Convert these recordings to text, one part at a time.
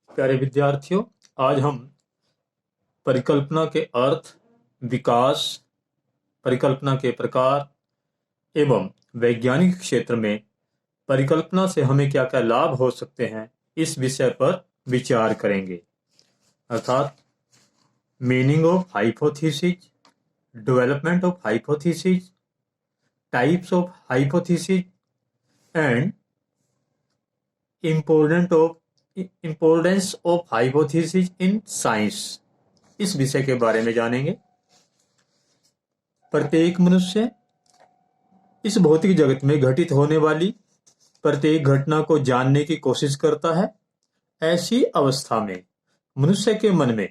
प्यारे विद्यार्थियों, आज हम परिकल्पना के अर्थ, विकास, परिकल्पना के प्रकार एवं वैज्ञानिक क्षेत्र में परिकल्पना से हमें क्या क्या लाभ हो सकते हैं, इस विषय पर विचार करेंगे। अर्थात meaning of hypothesis, development of hypothesis, types of hypothesis and importance of hypothesis in science, इस विषय के बारे में जानेंगे। प्रत्येक मनुष्य इस भौतिक जगत में घटित होने वाली प्रत्येक घटना को जानने की कोशिश करता है। ऐसी अवस्था में मनुष्य के मन में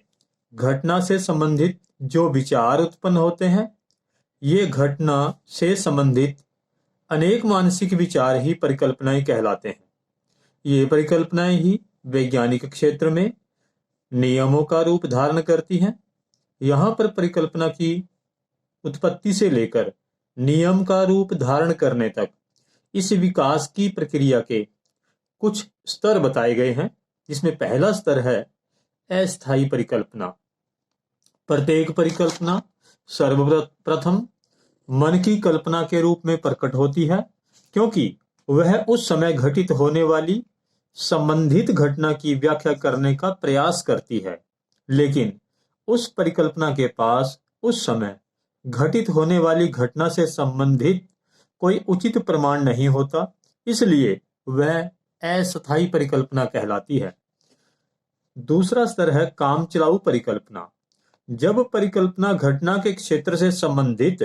घटना से संबंधित जो विचार उत्पन्न होते हैं, ये घटना से संबंधित अनेक मानसिक विचार ही परिकल्पनाएं कहलाते हैं। ये परिकल्पनाएं ही वैज्ञानिक क्षेत्र में नियमों का रूप धारण करती हैं। यहाँ पर परिकल्पना की उत्पत्ति से लेकर नियम का रूप धारण करने तक इस विकास की प्रक्रिया के कुछ स्तर बताए गए हैं, जिसमें पहला स्तर है अस्थायी परिकल्पना। प्रत्येक परिकल्पना सर्वप्रथम मन की कल्पना के रूप में प्रकट होती है, क्योंकि वह उस समय घटित होने वाली संबंधित घटना की व्याख्या करने का प्रयास करती है। लेकिन उस परिकल्पना के पास उस समय घटित होने वाली घटना से संबंधित कोई उचित प्रमाण नहीं होता, इसलिए वह अस्थायी परिकल्पना कहलाती है। दूसरा स्तर है कामचलाऊ परिकल्पना। जब परिकल्पना घटना के क्षेत्र से संबंधित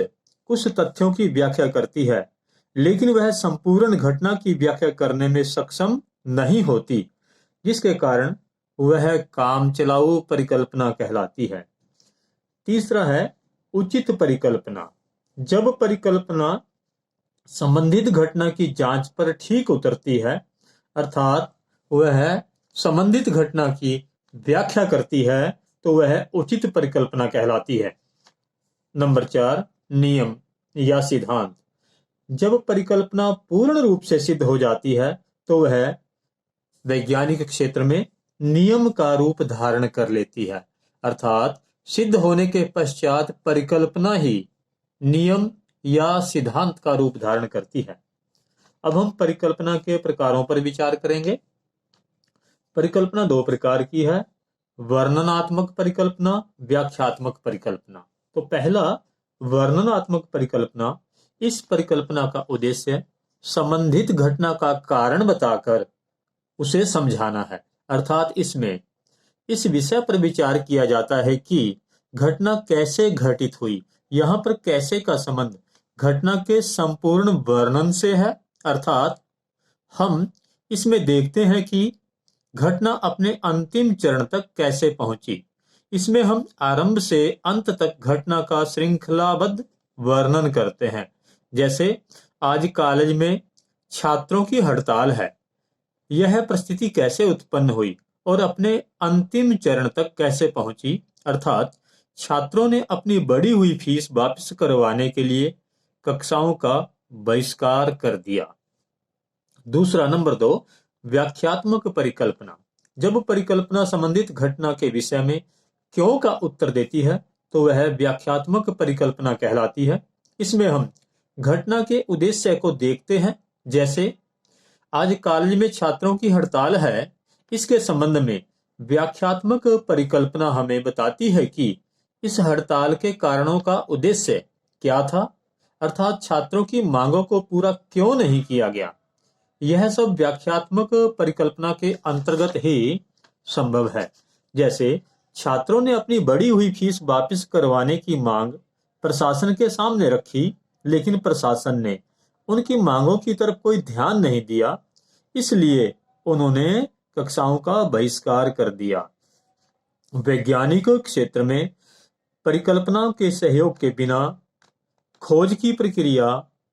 कुछ तथ्यों की व्याख्या करती है, लेकिन वह संपूर्ण घटना की व्याख्या करने में सक्षम नहीं होती, जिसके कारण वह कामचलाऊ परिकल्पना कहलाती है। तीसरा है उचित परिकल्पना। जब परिकल्पना संबंधित घटना की जांच पर ठीक उतरती है, अर्थात वह संबंधित घटना की व्याख्या करती है, तो वह उचित परिकल्पना कहलाती है। नंबर 4, नियम या सिद्धांत। जब परिकल्पना पूर्ण रूप से सिद्ध हो जाती है, तो वह वैज्ञानिक क्षेत्र में नियम का रूप धारण कर लेती है। अर्थात सिद्ध होने के पश्चात परिकल्पना ही नियम या सिद्धांत का रूप धारण करती है। अब हम परिकल्पना के प्रकारों पर विचार करेंगे। परिकल्पना दो प्रकार की है, वर्णनात्मक परिकल्पना, व्याख्यात्मक परिकल्पना। तो पहला वर्णनात्मक परिकल्पना। इस परिकल्पना का उद्देश्य संबंधित घटना का कारण बताकर उसे समझाना है। अर्थात इसमें इस विषय पर विचार किया जाता है कि घटना कैसे घटित हुई। यहाँ पर कैसे का संबंध घटना के संपूर्ण वर्णन से है। अर्थात हम इसमें देखते हैं कि घटना अपने अंतिम चरण तक कैसे पहुंची। इसमें हम आरंभ से अंत तक घटना का श्रृंखलाबद्ध वर्णन करते हैं। जैसे आज कॉलेज में छात्रों की हड़ताल है, यह परिस्थिति कैसे उत्पन्न हुई और अपने अंतिम चरण तक कैसे पहुंची। अर्थात छात्रों ने अपनी बढ़ी हुई फीस वापस करवाने के लिए कक्षाओं का बहिष्कार कर दिया। दूसरा नंबर 2, व्याख्यात्मक परिकल्पना। जब परिकल्पना संबंधित घटना के विषय में क्यों का उत्तर देती है, तो वह व्याख्यात्मक परिकल्पना कहलाती है। इसमें हम घटना के उद्देश्य को देखते हैं। जैसे आज कॉलेज में छात्रों की हड़ताल है, इसके संबंध में व्याख्यात्मक परिकल्पना हमें बताती है कि इस हड़ताल के कारणों का उद्देश्य क्या था, अर्थात छात्रों की मांगों को पूरा क्यों नहीं किया गया। यह सब व्याख्यात्मक परिकल्पना के अंतर्गत ही संभव है। जैसे छात्रों ने अपनी बढ़ी हुई फीस वापस करवाने की मांग प्रशासन के सामने रखी, लेकिन प्रशासन ने उनकी मांगों की तरफ कोई ध्यान नहीं दिया, इसलिए उन्होंने कक्षाओं का बहिष्कार कर दिया। वैज्ञानिक क्षेत्र में परिकल्पना के सहयोग के बिना खोज की प्रक्रिया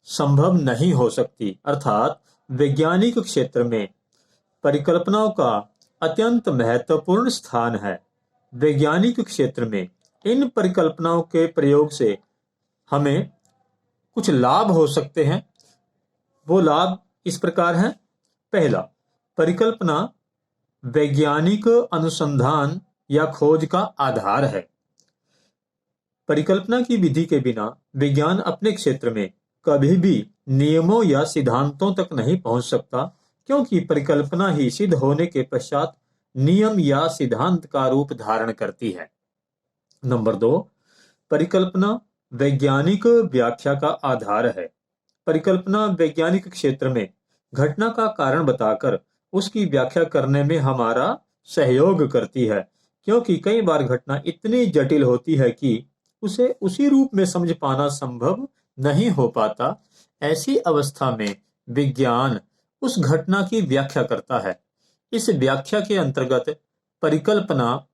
संभव नहीं हो सकती। अर्थात वैज्ञानिक क्षेत्र में परिकल्पनाओं का अत्यंत महत्वपूर्ण स्थान है। वैज्ञानिक क्षेत्र में इन परिकल्पनाओं के प्रयोग से हमें कुछ लाभ हो सकते हैं। वो लाभ इस प्रकार हैं। पहला, परिकल्पना वैज्ञानिक अनुसंधान या खोज का आधार है। परिकल्पना की विधि के बिना विज्ञान अपने क्षेत्र में कभी भी नियमों या सिद्धांतों तक नहीं पहुंच सकता, क्योंकि परिकल्पना ही सिद्ध होने के पश्चात नियम या सिद्धांत का रूप धारण करती है। नंबर 2, परिकल्पना वैज्ञानिक व्याख्या का आधार है। परिकल्पना वैज्ञानिक क्षेत्र में घटना का कारण बताकर उसकी व्याख्या करने में हमारा सहयोग करती है, क्योंकि कई बार घटना इतनी जटिल होती है कि उसे उसी रूप में समझ पाना संभव नहीं हो पाता। ऐसी अवस्था में विज्ञान उस घटना की व्याख्या करता है। इस व्याख्या के अंतर्गत परिकल्पना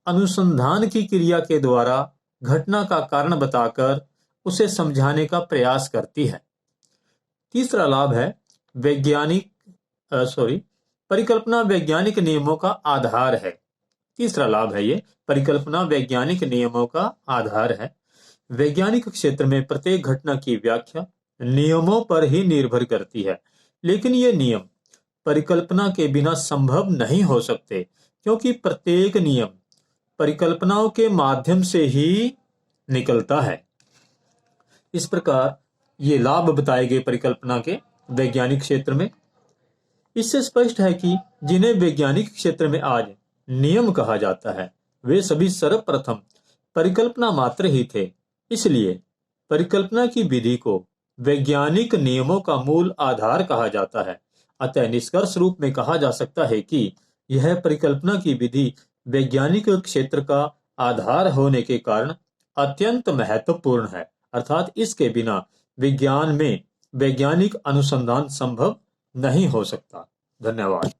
अनुसंधान की क्रिया के द्वारा घटना का कारण बताकर उसे समझाने का प्रयास करती है। तीसरा लाभ है परिकल्पना वैज्ञानिक नियमों का आधार है। तीसरा लाभ है ये, परिकल्पना वैज्ञानिक नियमों का आधार है। वैज्ञानिक क्षेत्र में प्रत्येक घटना की व्याख्या नियमों पर ही निर्भर करती है, लेकिन ये नियम परिकल्पना के बिना संभव नहीं हो सकते, क्योंकि प्रत्येक नियम परिकल्पनाओं के माध्यम से ही निकलता है। इस प्रकार ये लाभ बताए गए परिकल्पना के वैज्ञानिक क्षेत्र में। इससे स्पष्ट है कि जिन्हें वैज्ञानिक क्षेत्र में आज नियम कहा जाता है, वे सभी सर्वप्रथम परिकल्पना मात्र ही थे। इसलिए परिकल्पना की विधि को वैज्ञानिक नियमों का मूल आधार कहा जाता है। अतः निष्कर्ष रूप में कहा जा सकता है कि यह परिकल्पना की विधि वैज्ञानिक क्षेत्र का आधार होने के कारण अत्यंत महत्वपूर्ण है, अर्थात इसके बिना विज्ञान में वैज्ञानिक अनुसंधान संभव नहीं हो सकता। धन्यवाद।